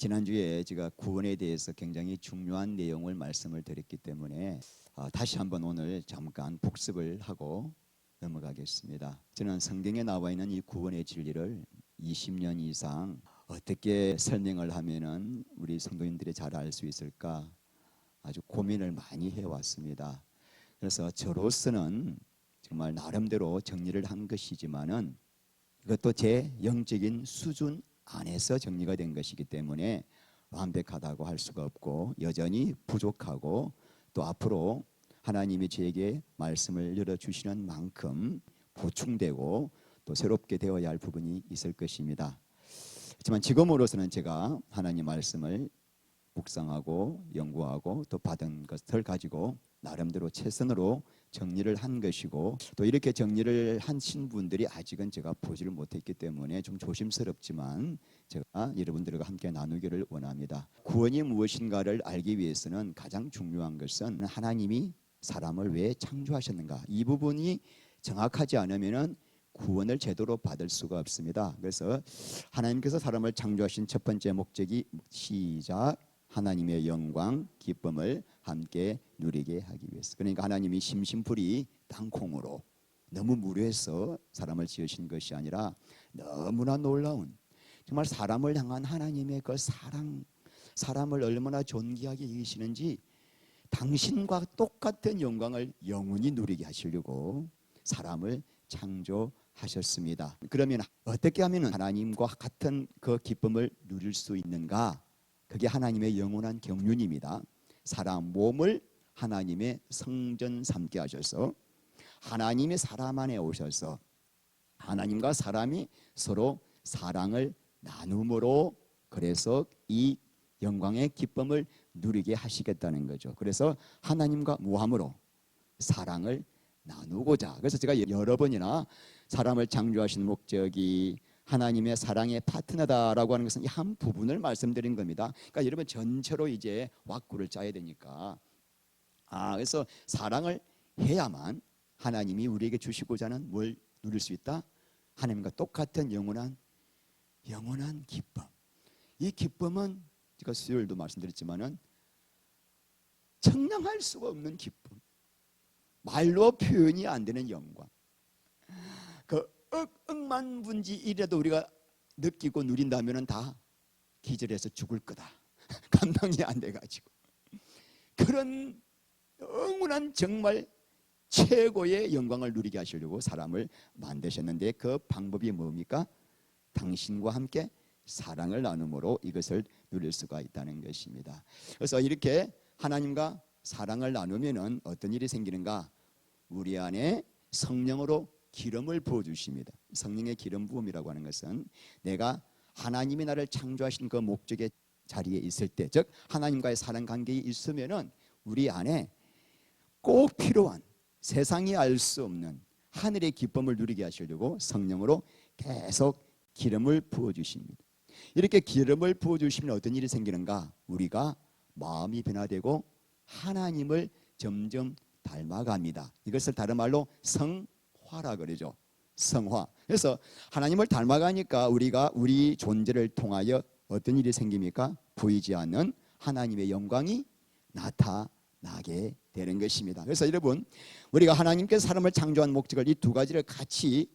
지난주에 제가 구원에 대해서 굉장히 중요한 내용을 말씀을 드렸기 때문에 다시 한번 오늘 잠깐 복습을 하고 넘어가겠습니다. 저는 성경에 나와 있는 이 구원의 진리를 20년 이상 어떻게 설명을 하면은 우리 성도님들이 잘 알 수 있을까 아주 고민을 많이 해왔습니다. 그래서 저로서는 정말 나름대로 정리를 한 것이지만은 이것도 제 영적인 수준 안에서 정리가 된 것이기 때문에 완벽하다고 할 수가 없고 여전히 부족하고 또 앞으로 하나님이 저에게 말씀을 열어주시는 만큼 보충되고 또 새롭게 되어야 할 부분이 있을 것입니다. 하지만 지금으로서는 제가 하나님 말씀을 묵상하고 연구하고 또 받은 것을 가지고 나름대로 최선으로 정리를 한 것이고 또 이렇게 정리를 하신 분들이 아직은 제가 보지를 못했기 때문에 좀 조심스럽지만 제가 여러분들과 함께 나누기를 원합니다. 구원이 무엇인가를 알기 위해서는 가장 중요한 것은 하나님이 사람을 왜 창조하셨는가, 이 부분이 정확하지 않으면은 구원을 제대로 받을 수가 없습니다. 그래서 하나님께서 사람을 창조하신 첫 번째 목적이 시작, 하나님의 영광, 기쁨을 함께 누리게 하기 위해서. 그러니까 하나님이 심심풀이 땅콩으로 너무 무료해서 사람을 지으신 것이 아니라 너무나 놀라운 정말 사람을 향한 하나님의 그 사랑, 사람을 얼마나 존귀하게 여기시는지 당신과 똑같은 영광을 영원히 누리게 하시려고 사람을 창조하셨습니다. 그러면 어떻게 하면 하나님과 같은 그 기쁨을 누릴 수 있는가? 그게 하나님의 영원한 경륜입니다. 사람 몸을 하나님의 성전 삼게 하셔서 하나님이 사람 안에 오셔서 하나님과 사람이 서로 사랑을 나눔으로 그래서 이 영광의 기쁨을 누리게 하시겠다는 거죠. 그래서 하나님과 무함으로 사랑을 나누고자. 그래서 제가 여러 번이나 사람을 창조하신 목적이 하나님의 사랑의 파트너다라고 하는 것은 이 한 부분을 말씀드린 겁니다. 그러니까 여러분 전체로 이제 왁구를 짜야 되니까 그래서 사랑을 해야만 하나님이 우리에게 주시고자 하는 뭘 누릴 수 있다? 하나님과 똑같은 영원한 기쁨. 이 기쁨은 제가 수요일도 말씀드렸지만은 청량할 수가 없는 기쁨, 말로 표현이 안 되는 영광. 그 억만 분지 이라도 우리가 느끼고 누린다면은 다 기절해서 죽을 거다. 감당이 안 돼가지고 그런 영원한 정말 최고의 영광을 누리게 하시려고 사람을 만드셨는데 그 방법이 뭡니까? 당신과 함께 사랑을 나눔으로 이것을 누릴 수가 있다는 것입니다. 그래서 이렇게 하나님과 사랑을 나누면은 어떤 일이 생기는가? 우리 안에 성령으로 기름을 부어주십니다. 성령의 기름 부음이라고 하는 것은 내가 하나님이 나를 창조하신 그 목적의 자리에 있을 때, 즉 하나님과의 사랑 관계에 있으면은 우리 안에 꼭 필요한 세상이 알 수 없는 하늘의 기쁨을 누리게 하시려고 성령으로 계속 기름을 부어주십니다. 이렇게 기름을 부어주시면 어떤 일이 생기는가? 우리가 마음이 변화되고 하나님을 점점 닮아갑니다. 이것을 다른 말로 성화라 그러죠. 성화. 그래서 하나님을 닮아가니까 우리가 우리 존재를 통하여 어떤 일이 생깁니까? 보이지 않는 하나님의 영광이 나타나게 되는 것입니다. 그래서 여러분, 우리가 하나님께서 사람을 창조한 목적을 이 두 가지를 같이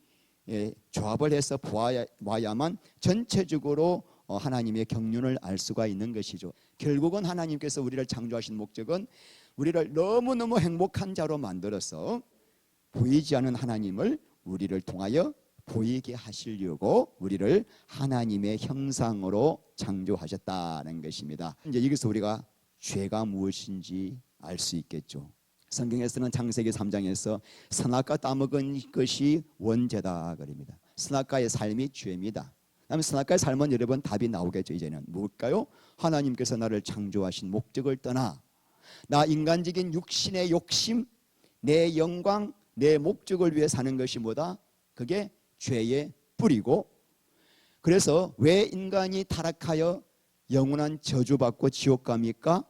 조합을 해서 보아야만 전체적으로 하나님의 경륜을 알 수가 있는 것이죠. 결국은 하나님께서 우리를 창조하신 목적은 우리를 너무너무 행복한 자로 만들어서 보이지 않는 하나님을 우리를 통하여 보이게 하시려고 우리를 하나님의 형상으로 창조하셨다는 것입니다. 이제 여기서 우리가 죄가 무엇인지 알 수 있겠죠. 성경에서는 창세기 3장에서 선악과 따먹은 것이 원죄다 그럽니다. 선악과의 삶이 죄입니다. 그다음에 선악과의 삶은 여러분 답이 나오겠죠. 이제는 뭘까요? 하나님께서 나를 창조하신 목적을 떠나 나 인간적인 육신의 욕심, 내 영광, 내 목적을 위해 사는 것이 뭐다? 그게 죄의 뿌리고, 그래서 왜 인간이 타락하여 영원한 저주받고 지옥 갑니까?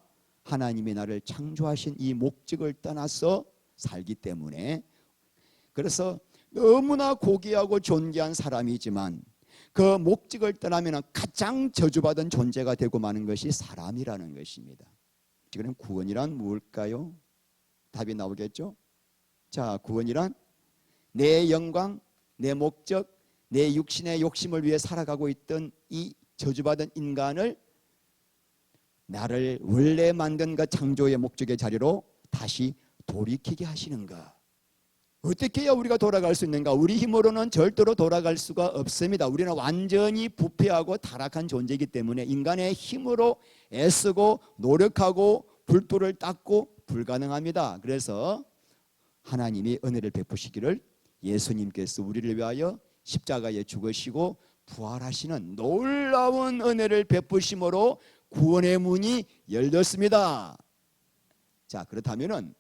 하나님이 나를 창조하신 이 목적을 떠나서 살기 때문에. 그래서 너무나 고귀하고 존귀한 사람이지만 그 목적을 떠나면 가장 저주받은 존재가 되고 마는 것이 사람이라는 것입니다. 그럼 구원이란 무엇일까요? 답이 나오겠죠? 자, 구원이란 내 영광, 내 목적, 내 육신의 욕심을 위해 살아가고 있던 이 저주받은 인간을 나를 원래 만든 그 창조의 목적의 자리로 다시 돌이키게 하시는 것. 어떻게 해야 우리가 돌아갈 수 있는가? 우리 힘으로는 절대로 돌아갈 수가 없습니다. 우리는 완전히 부패하고 타락한 존재이기 때문에 인간의 힘으로 애쓰고 노력하고 불도를 닦고 불가능합니다. 그래서 하나님이 은혜를 베푸시기를 예수님께서 우리를 위하여 십자가에 죽으시고 부활하시는 놀라운 은혜를 베푸심으로 구원의 문이 열렸습니다. 자, 그렇다면은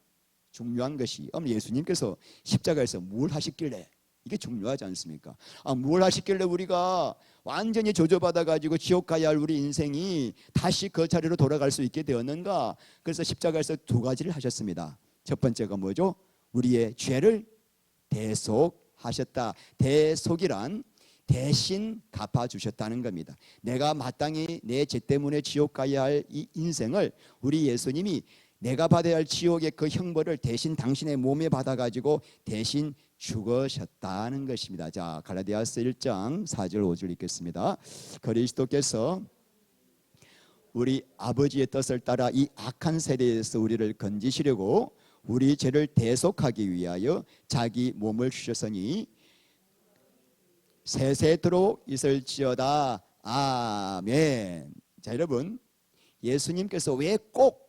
중요한 것이 예수님께서 십자가에서 뭘 하셨길래, 이게 중요하지 않습니까? 뭘 하셨길래 우리가 완전히 저주받아 가지고 지옥 가야 할 우리 인생이 다시 그 자리로 돌아갈 수 있게 되었는가? 그래서 십자가에서 두 가지를 하셨습니다. 첫 번째가 뭐죠? 우리의 죄를 대속하셨다. 대속이란 대신 갚아주셨다는 겁니다. 내가 마땅히 내 죄 때문에 지옥 가야 할 이 인생을 우리 예수님이 내가 받아야 할 지옥의 그 형벌을 대신 당신의 몸에 받아가지고 대신 죽으셨다는 것입니다. 자, 갈라디아서 1장 4절 5절 읽겠습니다. 그리스도께서 우리 아버지의 뜻을 따라 이 악한 세대에서 우리를 건지시려고 우리 죄를 대속하기 위하여 자기 몸을 주셨으니 세세토록 있을지어다. 아멘. 자, 여러분, 예수님께서 왜 꼭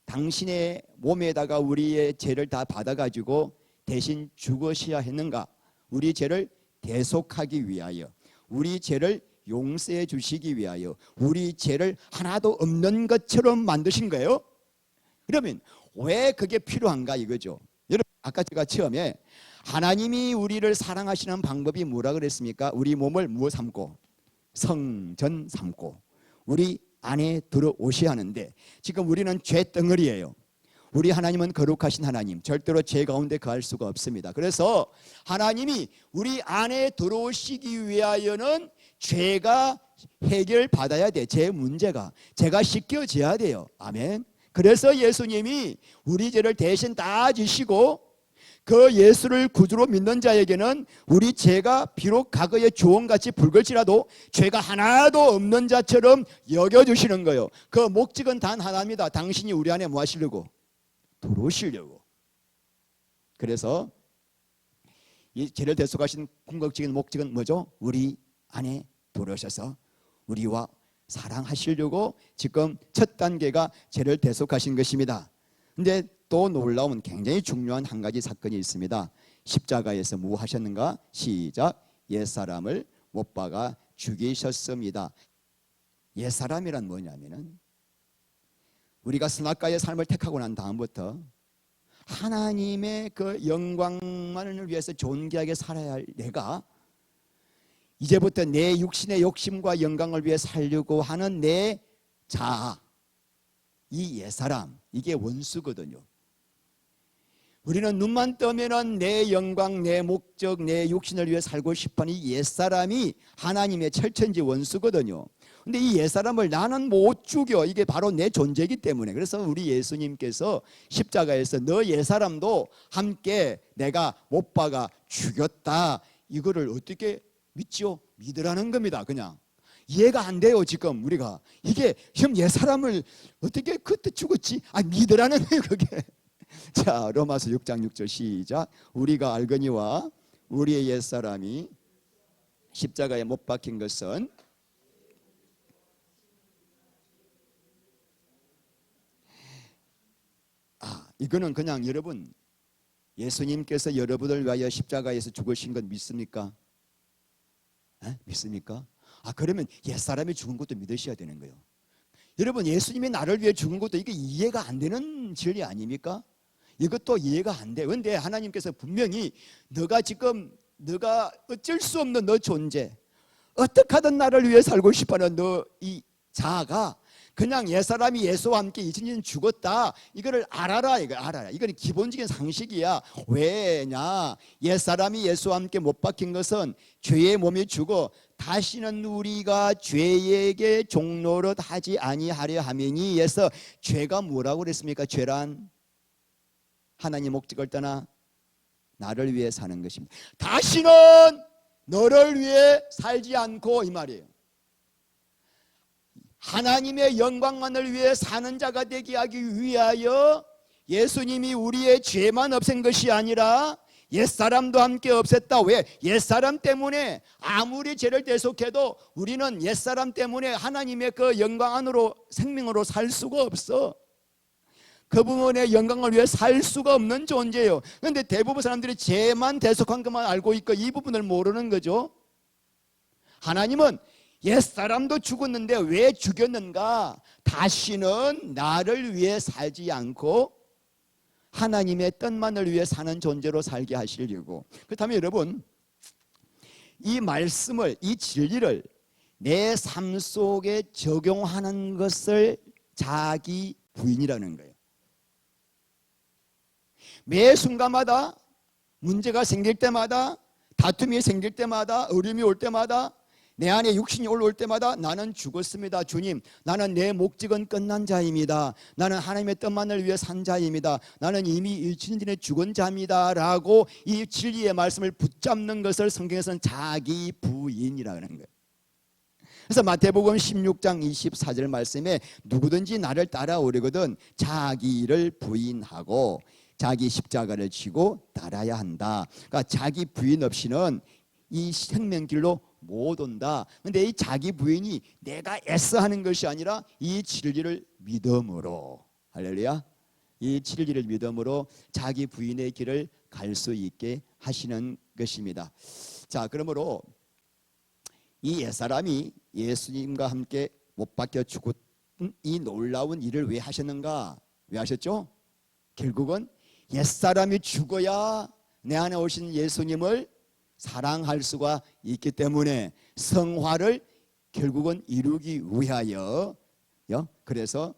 당신의 몸에다가 우리의 죄를 다 받아가지고 대신 죽으셔야 했는가? 우리 죄를 대속하기 위하여, 우리 죄를 용서해 주시기 위하여, 우리 죄를 하나도 없는 것처럼 만드신 거예요. 그러면 왜 그게 필요한가 이거죠. 여러분, 아까 제가 처음에 하나님이 우리를 사랑하시는 방법이 뭐라 그랬습니까? 우리 몸을 무엇 삼고? 성전 삼고 우리 안에 들어오셔야 하는데, 지금 우리는 죄 덩어리예요. 우리 하나님은 거룩하신 하나님, 절대로 죄 가운데 거할 수가 없습니다. 그래서 하나님이 우리 안에 들어오시기 위하여는 죄가 해결받아야 돼. 죄 문제가, 죄가 씻겨져야 돼요. 아멘. 그래서 예수님이 우리 죄를 대신 다 지시고 그 예수를 구주로 믿는 자에게는 우리 죄가 비록 과거의 주홍같이 붉을지라도 죄가 하나도 없는 자처럼 여겨주시는 거예요. 그 목적은 단 하나입니다. 당신이 우리 안에 뭐 하시려고? 들어오시려고. 그래서 이 죄를 대속하신 궁극적인 목적은 뭐죠? 우리 안에 들어오셔서 우리와 사랑하시려고 지금 첫 단계가 죄를 대속하신 것입니다. 근데 또 놀라운 굉장히 중요한 한 가지 사건이 있습니다. 십자가에서 뭐 하셨는가? 시작. 옛사람을 못 박아 죽이셨습니다. 옛사람이란 뭐냐면은 우리가 선악과의 삶을 택하고 난 다음부터 하나님의 그 영광만을 위해서 존귀하게 살아야 할 내가 이제부터 내 육신의 욕심과 영광을 위해 살려고 하는 내 자아, 이 옛사람, 이게 원수거든요. 우리는 눈만 뜨면은 내 영광, 내 목적, 내 육신을 위해 살고 싶어하는 이 옛사람이 하나님의 철천지 원수거든요. 근데 이 옛사람을 나는 못 죽여. 이게 바로 내 존재이기 때문에. 그래서 우리 예수님께서 십자가에서 너 옛사람도 함께 내가 못 박아 죽였다. 이거를 어떻게 믿죠? 믿으라는 겁니다. 그냥 이해가 안 돼요. 지금 우리가 이게 형 옛사람을 어떻게 그때 죽었지? 믿으라는 거예요. 그게. 자, 로마서 6장 6절 시작. 우리가 알거니와 우리의 옛사람이 십자가에 못 박힌 것은 이거는 그냥 여러분, 예수님께서 여러분을 위하여 십자가에서 죽으신 건 믿습니까? 믿습니까? 그러면 옛사람이 죽은 것도 믿으셔야 되는 거예요. 여러분, 예수님이 나를 위해 죽은 것도 이게 이해가 안 되는 진리 아닙니까? 이것도 이해가 안 돼. 그런데 하나님께서 분명히 너가 어쩔 수 없는 너 존재, 어떻게 하든 나를 위해 살고 싶어하는 너 이 자아가 그냥 옛사람이 예수와 함께 2000년 죽었다, 이거를 알아라. 이거는 기본적인 상식이야. 왜냐, 옛사람이 예수와 함께 못 박힌 것은 죄의 몸이 죽어 다시는 우리가 죄에게 종노릇 하지 아니하려 함이니. 해서 죄가 뭐라고 그랬습니까? 죄란 하나님 목적을 떠나 나를 위해 사는 것입니다. 다시는 너를 위해 살지 않고, 이 말이에요. 하나님의 영광만을 위해 사는 자가 되게 하기 위하여 예수님이 우리의 죄만 없앤 것이 아니라 옛사람도 함께 없앴다. 왜? 옛사람 때문에 아무리 죄를 대속해도 우리는 옛사람 때문에 하나님의 그 영광 안으로, 생명으로 살 수가 없어. 그 부분의 영광을 위해 살 수가 없는 존재예요. 그런데 대부분 사람들이 죄만 대속한 것만 알고 있고 이 부분을 모르는 거죠. 하나님은 옛사람도 죽었는데 왜 죽였는가? 다시는 나를 위해 살지 않고 하나님의 뜻만을 위해 사는 존재로 살게 하시려고. 그렇다면 여러분, 이 말씀을, 이 진리를 내 삶 속에 적용하는 것을 자기 부인이라는 거예요. 매 순간마다 문제가 생길 때마다, 다툼이 생길 때마다, 어려움이 올 때마다, 내 안에 육신이 올라올 때마다 나는 죽었습니다. 주님, 나는 내 목적은 끝난 자입니다. 나는 하나님의 뜻만을 위해 산 자입니다. 나는 이미 2000년 전에 죽은 자입니다 라고 이 진리의 말씀을 붙잡는 것을 성경에서는 자기 부인이라고 하는 거예요. 그래서 마태복음 16장 24절 말씀에 누구든지 나를 따라오려거든 자기를 부인하고 자기 십자가를 지고 따라야 한다. 그러니까 자기 부인 없이는 이 생명길로 못 온다. 근데 이 자기 부인이 내가 애써 하는 것이 아니라 이 진리를 믿음으로, 할렐루야, 이 진리를 믿음으로 자기 부인의 길을 갈 수 있게 하시는 것입니다. 자, 그러므로 이 옛사람이 예수님과 함께 못 박혀 죽은 이 놀라운 일을 왜 하셨는가? 왜 하셨죠? 결국은 옛사람이 죽어야 내 안에 오신 예수님을 사랑할 수가 있기 때문에 성화를 결국은 이루기 위하여, 그래서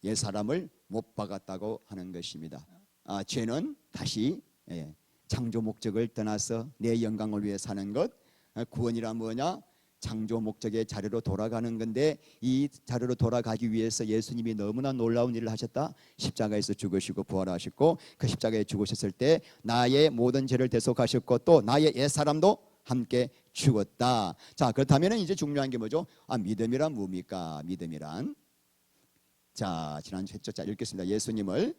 옛사람을 못 박았다고 하는 것입니다. 죄는 다시 창조 목적을 떠나서 내 영광을 위해 사는 것. 구원이란 뭐냐? 창조 목적의 자리로 돌아가는 건데, 이 자리로 돌아가기 위해서 예수님이 너무나 놀라운 일을 하셨다. 십자가에서 죽으시고 부활하셨고, 그 십자가에 죽으셨을 때 나의 모든 죄를 대속하셨고 또 나의 옛사람도 함께 죽었다. 자, 그렇다면 이제 중요한 게 뭐죠? 믿음이란 뭡니까? 믿음이란, 자, 지난주 했죠. 자, 읽겠습니다. 예수님을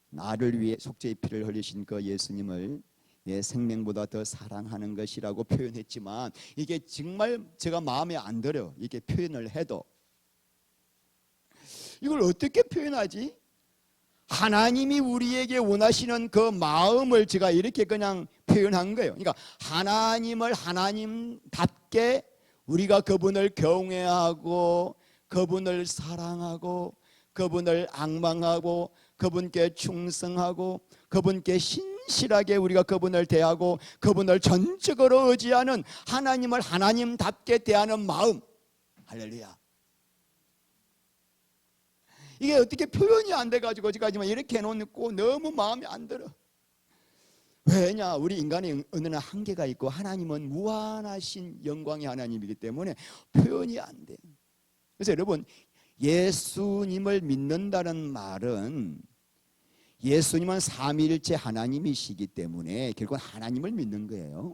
나를 위해 속죄의 피를 흘리신 그 예수님을 내 생명보다 더 사랑하는 것이라고 표현했지만, 이게 정말 제가 마음에 안 들어요. 이렇게 표현을 해도. 이걸 어떻게 표현하지? 하나님이 우리에게 원하시는 그 마음을 제가 이렇게 그냥 표현한 거예요. 그러니까 하나님을 하나님답게 우리가 그분을 경외하고 그분을 사랑하고 그분을 앙망하고 그분께 충성하고 그분께 신실하게 우리가 그분을 대하고 그분을 전적으로 의지하는, 하나님을 하나님답게 대하는 마음. 할렐루야. 이게 어떻게 표현이 안 돼가지고 지금까지만 이렇게 해놓고 너무 마음에 안 들어. 왜냐? 우리 인간의 언어는 한계가 있고 하나님은 무한하신 영광의 하나님이기 때문에 표현이 안 돼. 그래서 여러분, 예수님을 믿는다는 말은 예수님은 삼위일체 하나님이시기 때문에 결국 하나님을 믿는 거예요.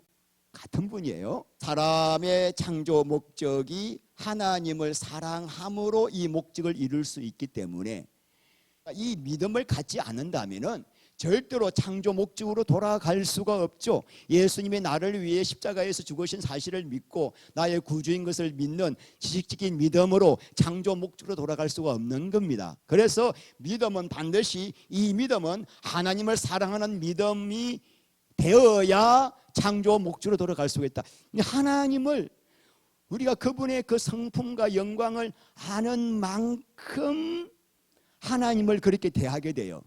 같은 분이에요. 사람의 창조 목적이 하나님을 사랑함으로 이 목적을 이룰 수 있기 때문에 이 믿음을 갖지 않는다면은 절대로 창조 목적으로 돌아갈 수가 없죠. 예수님이 나를 위해 십자가에서 죽으신 사실을 믿고 나의 구주인 것을 믿는 지식적인 믿음으로 창조 목적으로 돌아갈 수가 없는 겁니다. 그래서 믿음은 반드시, 이 믿음은 하나님을 사랑하는 믿음이 되어야 창조 목적으로 돌아갈 수가 있다. 하나님을, 우리가 그분의 그 성품과 영광을 아는 만큼 하나님을 그렇게 대하게 돼요.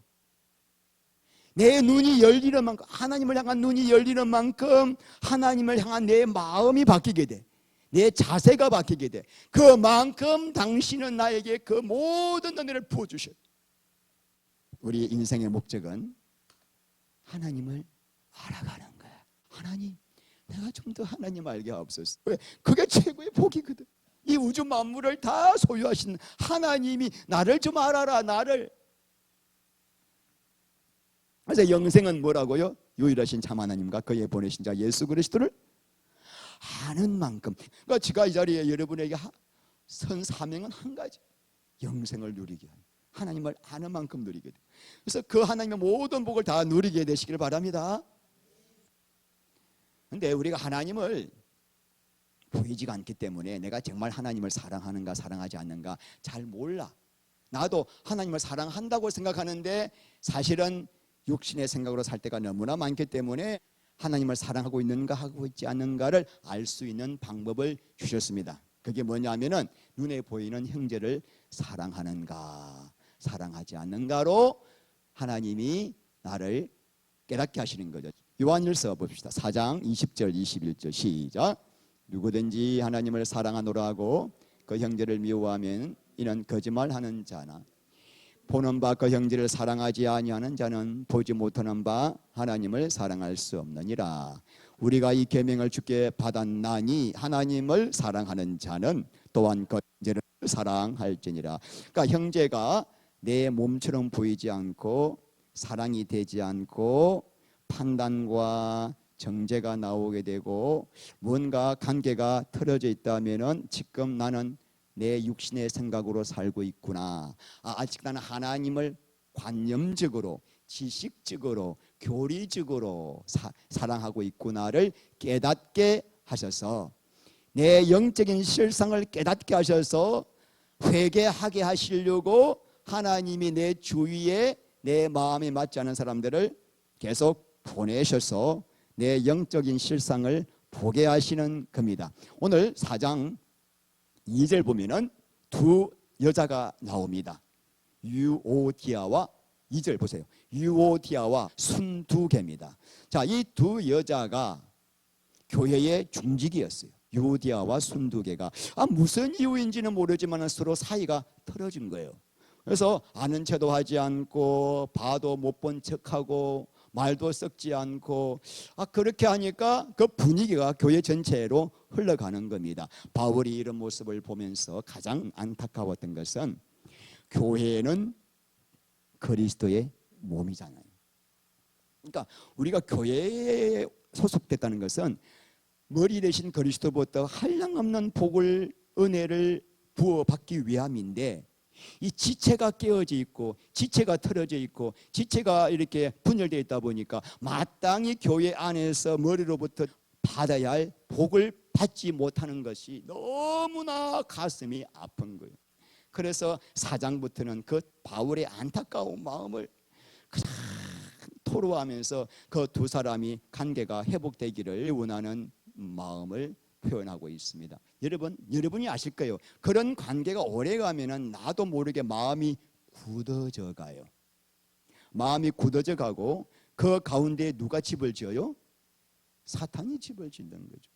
내 눈이 열리는 만큼, 하나님을 향한 눈이 열리는 만큼 하나님을 향한 내 마음이 바뀌게 돼. 내 자세가 바뀌게 돼. 그만큼 당신은 나에게 그 모든 은혜를 부어주셔. 우리 인생의 목적은 하나님을 알아가는 거야. 하나님, 내가 좀 더 하나님 알게 하옵소서. 왜? 그게 최고의 복이거든. 이 우주 만물을 다 소유하신 하나님이 나를 좀 알아라, 나를. 그래서 영생은 뭐라고요? 유일하신 참 하나님과 그의 보내신 자 예수 그리스도를 아는 만큼. 그러니까 제가 이 자리에 여러분에게 선 사명은 한 가지, 영생을 누리게 하는, 하나님을 아는 만큼 누리게 돼. 그래서 그 하나님의 모든 복을 다 누리게 되시길 바랍니다. 근데 우리가 하나님을 보이지가 않기 때문에 내가 정말 하나님을 사랑하는가 사랑하지 않는가 잘 몰라. 나도 하나님을 사랑한다고 생각하는데 사실은 육신의 생각으로 살 때가 너무나 많기 때문에 하나님을 사랑하고 있는가 하고 있지 않는가를 알 수 있는 방법을 주셨습니다. 그게 뭐냐면은 눈에 보이는 형제를 사랑하는가 사랑하지 않는가로 하나님이 나를 깨닫게 하시는 거죠. 요한일서 봅시다. 4장 20절 21절 시작. 누구든지 하나님을 사랑하노라 하고 그 형제를 미워하면 이는 거짓말하는 자나 보는 바 그 형제를 사랑하지 아니하는 자는 보지 못하는 바 하나님을 사랑할 수 없느니라. 우리가 이 계명을 주께 받았나니 하나님을 사랑하는 자는 또한 그 형제를 사랑할지니라. 그러니까 형제가 내 몸처럼 보이지 않고 사랑이 되지 않고 판단과 정죄가 나오게 되고 뭔가 관계가 틀어져 있다면은 지금 나는 내 육신의 생각으로 살고 있구나. 아직 나는 하나님을 관념적으로 지식적으로 교리적으로 사랑하고 있구나를 깨닫게 하셔서 내 영적인 실상을 깨닫게 하셔서 회개하게 하시려고 하나님이 내 주위에 내 마음에 맞지 않은 사람들을 계속 보내셔서 내 영적인 실상을 보게 하시는 겁니다. 오늘 4장 2절 보면은 두 여자가 나옵니다. 유오디아와 2절 보세요. 유오디아와 순두개입니다. 자, 이 두 여자가 교회의 중직이었어요. 유오디아와 순두개가 무슨 이유인지는 모르지만 서로 사이가 틀어진 거예요. 그래서 아는 체도 하지 않고 봐도 못 본 척하고 말도 섞지 않고 그렇게 하니까 그 분위기가 교회 전체로 흘러가는 겁니다. 바울이 이런 모습을 보면서 가장 안타까웠던 것은 교회는 그리스도의 몸이잖아요. 그러니까 우리가 교회에 소속됐다는 것은 머리 대신 그리스도부터 한량없는 복을 은혜를 부어받기 위함인데 이 지체가 깨어져 있고 지체가 틀어져 있고 지체가 이렇게 분열되어 있다 보니까 마땅히 교회 안에서 머리로부터 받아야 할 복을 받지 못하는 것이 너무나 가슴이 아픈 거예요. 그래서 4장부터는 그 바울의 안타까운 마음을 토로하면서 그 두 사람이 관계가 회복되기를 원하는 마음을 표현하고 있습니다. 여러분이 아실 거예요. 그런 관계가 오래가면은 나도 모르게 마음이 굳어져 가요. 마음이 굳어져 가고 그 가운데 누가 집을 지어요? 사탄이 집을 짓는 거죠.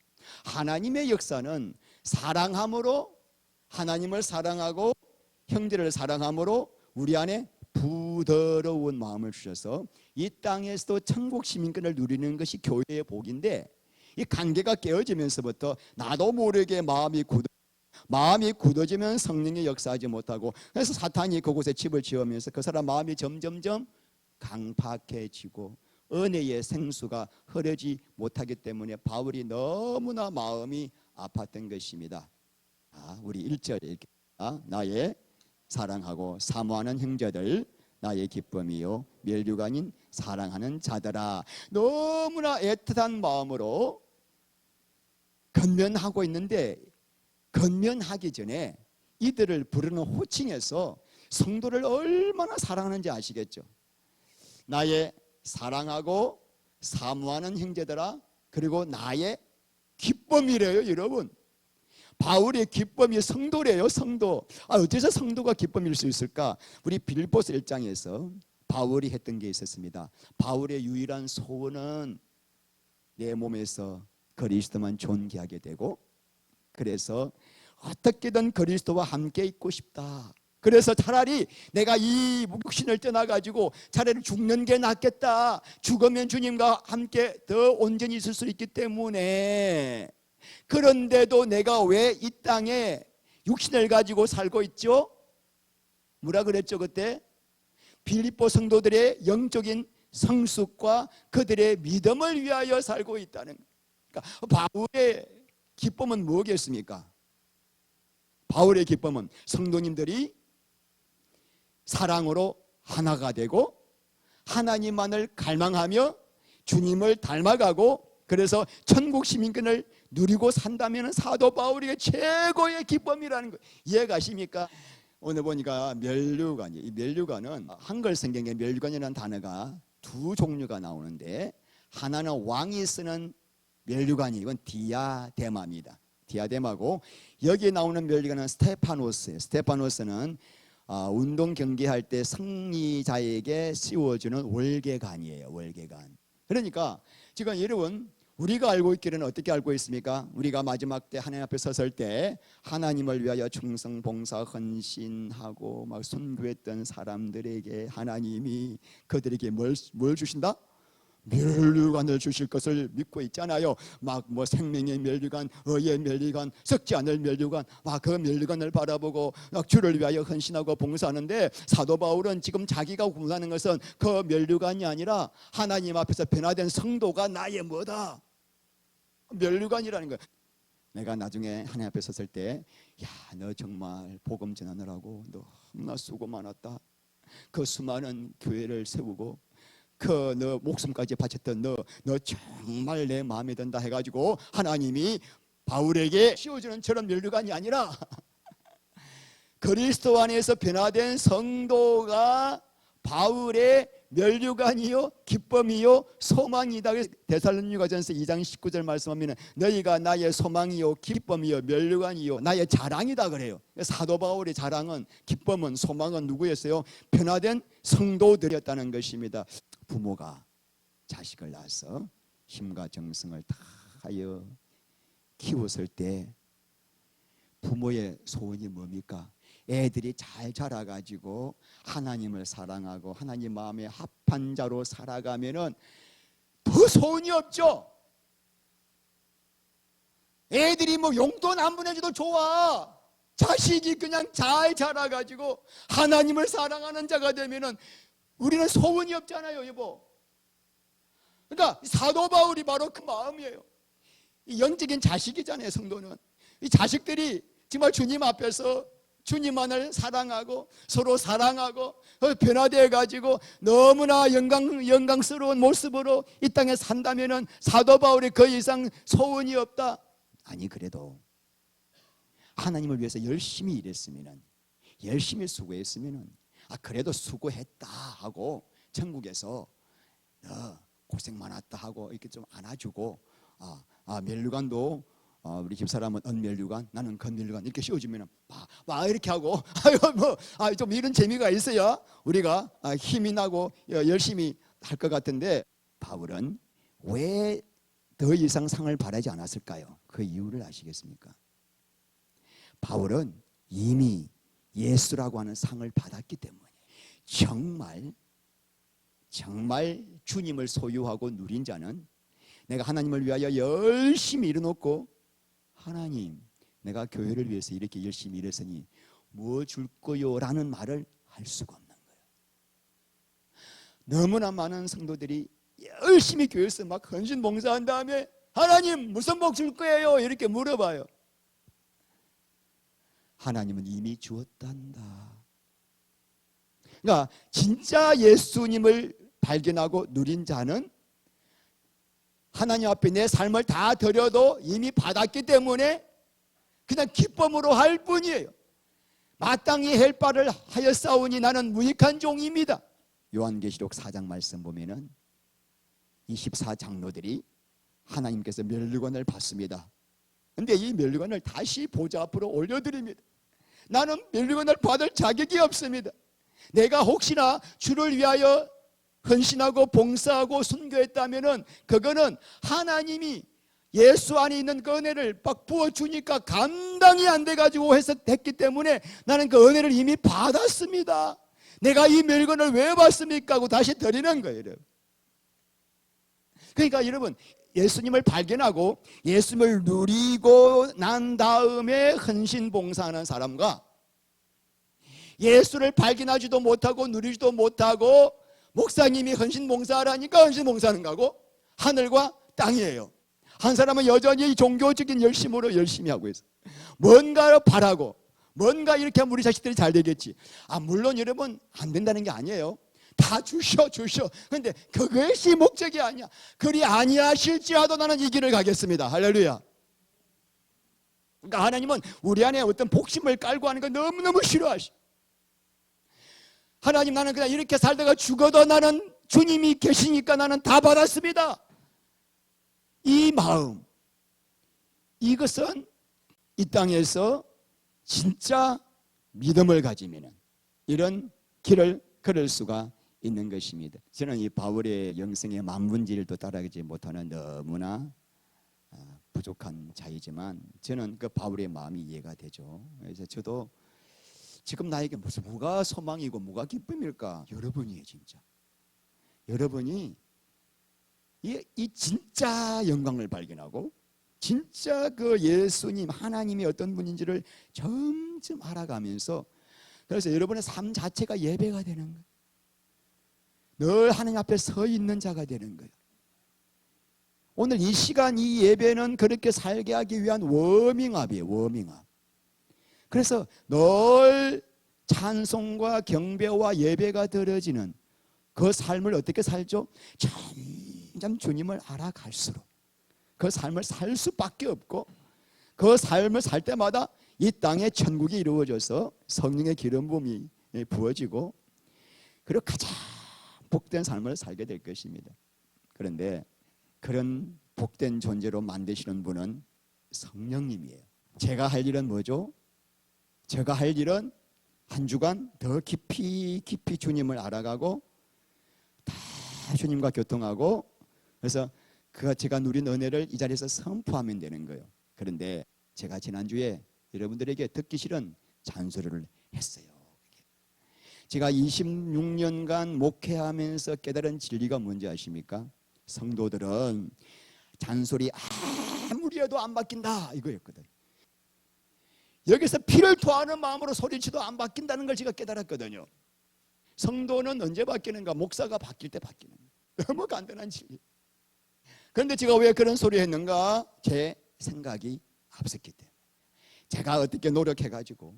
하나님의 역사는 사랑함으로, 하나님을 사랑하고 형제를 사랑함으로 우리 안에 부드러운 마음을 주셔서 이 땅에서도 천국 시민권을 누리는 것이 교회의 복인데, 이 관계가 깨어지면서부터 나도 모르게 마음이 굳어지면 성령이 역사하지 못하고, 그래서 사탄이 그곳에 집을 지으면서 그 사람 마음이 점점점 강팍해지고 은혜의 생수가 흐르지 못하기 때문에 바울이 너무나 마음이 아팠던 것입니다. 우리 1절 이렇게 나의 사랑하고 사모하는 형제들 나의 기쁨이요 멸류가 아닌 사랑하는 자들아. 너무나 애틋한 마음으로 건면하고 있는데, 건면하기 전에 이들을 부르는 호칭에서 성도를 얼마나 사랑하는지 아시겠죠? 나의 사랑하고 사모하는 형제들아, 그리고 나의 기쁨이래요. 여러분, 바울의 기쁨이 성도래요. 성도. 어째서 성도가 기쁨일 수 있을까? 우리 빌립보서 1장에서 바울이 했던 게 있었습니다. 바울의 유일한 소원은 내 몸에서 그리스도만 존귀하게 되고 그래서 어떻게든 그리스도와 함께 있고 싶다. 그래서 차라리 내가 이 육신을 떠나가지고 차라리 죽는 게 낫겠다. 죽으면 주님과 함께 더 온전히 있을 수 있기 때문에. 그런데도 내가 왜 이 땅에 육신을 가지고 살고 있죠? 뭐라 그랬죠 그때? 빌립보 성도들의 영적인 성숙과 그들의 믿음을 위하여 살고 있다는 거예요. 그러니까 바울의 기쁨은 뭐겠습니까? 바울의 기쁨은 성도님들이 사랑으로 하나가 되고 하나님만을 갈망하며 주님을 닮아가고 그래서 천국 시민권을 누리고 산다면 사도 바울에게 최고의 기쁨이라는 거예요. 이해가십니까? 오늘 보니까 면류관이, 이 면류관은 한글 성경에 면류관이라는 단어가 두 종류가 나오는데 하나는 왕이 쓰는 면류관이 이건 디아데마입니다. 디아데마고 여기에 나오는 면류관은 스테파노스예요. 스테파노스는 운동 경기할 때 승리자에게 씌워주는 월계관이에요. 월계관. 그러니까 지금 여러분 우리가 알고 있기로는 어떻게 알고 있습니까? 우리가 마지막 때 하나님 앞에 섰을 때 하나님을 위하여 충성, 봉사, 헌신하고 막 순교했던 사람들에게 하나님이 그들에게 뭘 주신다? 면류관을 주실 것을 믿고 있잖아요. 막 뭐 생명의 면류관, 의의 면류관, 썩지 않을 면류관, 막 그 면류관을 바라보고 막 주를 위하여 헌신하고 봉사하는데 사도 바울은 지금 자기가 구하는 것은 그 면류관이 아니라 하나님 앞에서 변화된 성도가 나의 뭐다? 면류관이라는 거예요. 내가 나중에 하나님 앞에 섰을 때, 야, 너 정말 복음 전하느라고 너무나 수고 많았다. 그 수많은 교회를 세우고 그 너 목숨까지 바쳤던 너 정말 내 마음에 든다 해가지고 하나님이 바울에게 씌워주는 저런 면류관이 아니라 그리스도 안에서 변화된 성도가 바울의 면류관이요 기쁨이요 소망이다. 데살로니가전서 2장 19절 말씀하면 너희가 나의 소망이요 기쁨이요 면류관이요 나의 자랑이다 그래요. 사도 바울의 자랑은 기쁨은 소망은 누구였어요? 변화된 성도들이었다는 것입니다. 부모가 자식을 낳아서 힘과 정성을 다하여 키웠을 때 부모의 소원이 뭡니까? 애들이 잘 자라가지고 하나님을 사랑하고 하나님 마음에 합한 자로 살아가면은 더 소원이 없죠. 애들이 뭐 용돈 안 보내줘도 좋아. 자식이 그냥 잘 자라가지고 하나님을 사랑하는 자가 되면은 우리는 소원이 없잖아요, 여보. 그러니까 사도 바울이 바로 그 마음이에요. 이 영적인 자식이잖아요, 성도는. 이 자식들이 정말 주님 앞에서 주님만을 사랑하고 서로 사랑하고 변화되어 가지고 너무나 영광스러운 모습으로 이 땅에 산다면은 사도 바울이 그 이상 소원이 없다. 아니 그래도 하나님을 위해서 열심히 일했으면은 열심히 수고했으면은 그래도 수고했다 하고 천국에서 고생 많았다 하고 이렇게 좀 안아주고 면류관도 우리 집사람은 은면류관, 나는 건면류관 이렇게 씌워주면 막 이렇게 하고 좀 이런 재미가 있어야 우리가 힘이 나고 열심히 할 것 같은데 바울은 왜 더 이상 상을 바라지 않았을까요? 그 이유를 아시겠습니까? 바울은 이미 예수라고 하는 상을 받았기 때문에 정말 주님을 소유하고 누린 자는 내가 하나님을 위하여 열심히 일어놓고 하나님 내가 교회를 위해서 이렇게 열심히 일했으니 뭐 줄 거요? 라는 말을 할 수가 없는 거예요. 너무나 많은 성도들이 열심히 교회에서 막 헌신 봉사한 다음에 하나님 무슨 복 줄 거예요? 이렇게 물어봐요. 하나님은 이미 주었단다. 그러니까 진짜 예수님을 발견하고 누린 자는 하나님 앞에 내 삶을 다 드려도 이미 받았기 때문에 그냥 기쁨으로 할 뿐이에요. 마땅히 할 바를 하였사오니 나는 무익한 종입니다. 요한계시록 4장 말씀 보면은 24장로들이 하나님께서 면류관을 받습니다. 근데 이 면류관을 다시 보좌 앞으로 올려드립니다. 나는 면류관을 받을 자격이 없습니다. 내가 혹시나 주를 위하여 헌신하고 봉사하고 순교했다면은 그거는 하나님이 예수 안에 있는 그 은혜를 막 부어주니까 감당이 안 돼가지고 했기 때문에 나는 그 은혜를 이미 받았습니다. 내가 이 멸건을 왜 받습니까? 하고 다시 드리는 거예요, 여러분. 그러니까 여러분, 예수님을 발견하고 예수님을 누리고 난 다음에 헌신봉사하는 사람과 예수를 발견하지도 못하고 누리지도 못하고 목사님이 헌신봉사하라니까 헌신봉사하는 거고 하늘과 땅이에요. 한 사람은 여전히 종교적인 열심으로 열심히 하고 있어요. 뭔가 바라고 뭔가 이렇게 하면 우리 자식들이 잘 되겠지. 물론 여러분 안 된다는 게 아니에요. 다 주셔. 그런데 그것이 목적이 아니야. 그리 아니하실지라도 나는 이 길을 가겠습니다. 할렐루야. 그러니까 하나님은 우리 안에 어떤 복심을 깔고 하는 거 너무너무 싫어하셔. 하나님, 나는 그냥 이렇게 살다가 죽어도 나는 주님이 계시니까 나는 다 받았습니다. 이 마음, 이것은 이 땅에서 진짜 믿음을 가지면 이런 길을 걸을 수가 있는 것입니다. 저는 이 바울의 영성의 만분지를도 따라가지 못하는 너무나 부족한 자이지만 저는 그 바울의 마음이 이해가 되죠. 그래서 저도 지금 나에게 뭐가 소망이고 뭐가 기쁨일까? 여러분이에요, 진짜. 여러분이 이 진짜 영광을 발견하고 진짜 그 예수님, 하나님이 어떤 분인지를 점점 알아가면서 그래서 여러분의 삶 자체가 예배가 되는 거예요. 늘 하나님 앞에 서 있는 자가 되는 거예요. 오늘 이 시간 이 예배는 그렇게 살게 하기 위한 워밍업이에요. 워밍업. 그래서 늘 찬송과 경배와 예배가 드려지는 그 삶을 어떻게 살죠? 점점 주님을 알아갈수록 그 삶을 살 수밖에 없고 그 삶을 살 때마다 이 땅에 천국이 이루어져서 성령의 기름 부음이 부어지고 그리고 가장 복된 삶을 살게 될 것입니다. 그런데 그런 복된 존재로 만드시는 분은 성령님이에요. 제가 할 일은 뭐죠? 제가 할 일은 한 주간 더 깊이 주님을 알아가고 다 주님과 교통하고 그래서 제가 누린 은혜를 이 자리에서 선포하면 되는 거예요. 그런데 제가 지난주에 여러분들에게 듣기 싫은 잔소리를 했어요. 제가 26년간 목회하면서 깨달은 진리가 뭔지 아십니까? 성도들은 잔소리 아무리 해도 안 바뀐다 이거였거든. 여기서 피를 토하는 마음으로 소리치도 안 바뀐다는 걸 제가 깨달았거든요. 성도는 언제 바뀌는가? 목사가 바뀔 때 바뀌는 거예요. 너무 간단한 진리. 그런데 제가 왜 그런 소리 했는가? 제 생각이 앞섰기 때문에 제가 어떻게 노력해가지고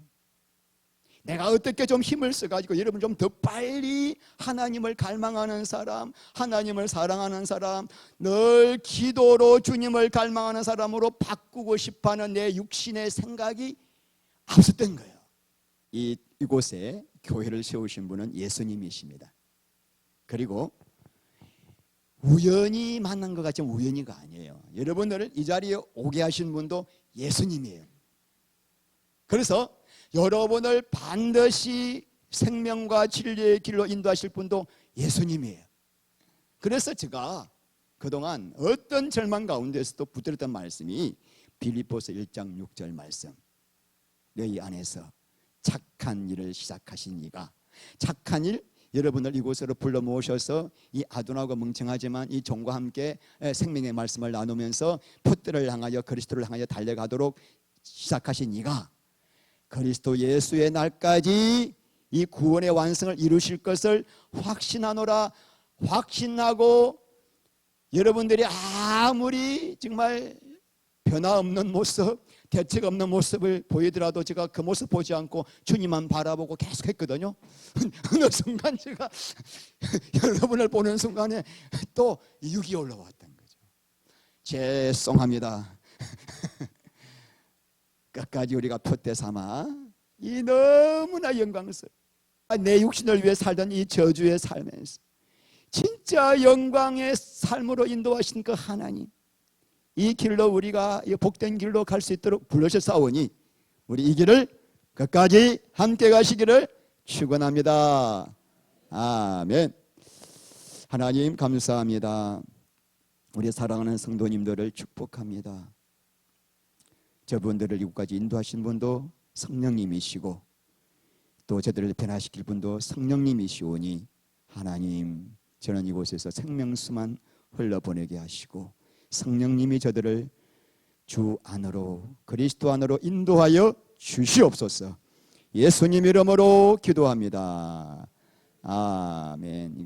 내가 어떻게 좀 힘을 써가지고 여러분 좀 더 빨리 하나님을 갈망하는 사람, 하나님을 사랑하는 사람, 늘 기도로 주님을 갈망하는 사람으로 바꾸고 싶어하는 내 육신의 생각이 앞섰던 거예요. 이곳에 교회를 세우신 분은 예수님이십니다. 그리고 우연히 만난 것 같지만 우연히가 아니에요. 여러분들을 이 자리에 오게 하신 분도 예수님이에요. 그래서 여러분을 반드시 생명과 진리의 길로 인도하실 분도 예수님이에요. 그래서 제가 그동안 어떤 절망 가운데서도 붙들었던 말씀이 빌립보서 1장 6절 말씀. 너희 안에서 착한 일을 시작하신 이가 착한 일, 여러분을 이곳으로 불러 모셔서 이 아둔하고 멍청하지만 이 종과 함께 생명의 말씀을 나누면서 풋들을 향하여 그리스도를 향하여 달려가도록 시작하신 이가 그리스도 예수의 날까지 이 구원의 완성을 이루실 것을 확신하노라. 확신하고 여러분들이 아무리 정말 변화없는 모습, 대책 없는 모습을 보이더라도 제가 그 모습 보지 않고 주님만 바라보고 계속 했거든요. 어느 순간 제가 여러분을 보는 순간에 또 육이 올라왔던 거죠. 죄송합니다. 끝까지 우리가 표대 삼아 이 너무나 영광스러운 내 육신을 위해 살던 이 저주의 삶에서 진짜 영광의 삶으로 인도하신 그 하나님, 이 길로 우리가 이 복된 길로 갈 수 있도록 부르셨사오니 우리 이 길을 끝까지 함께 가시기를 축원합니다. 아멘. 하나님 감사합니다. 우리 사랑하는 성도님들을 축복합니다. 저분들을 이곳까지 인도하신 분도 성령님이시고 또 저들을 변화시킬 분도 성령님이시오니 하나님, 저는 이곳에서 생명수만 흘러보내게 하시고 성령님이 저들을 주 안으로, 그리스도 안으로 인도하여 주시옵소서. 예수님 이름으로 기도합니다. 아멘.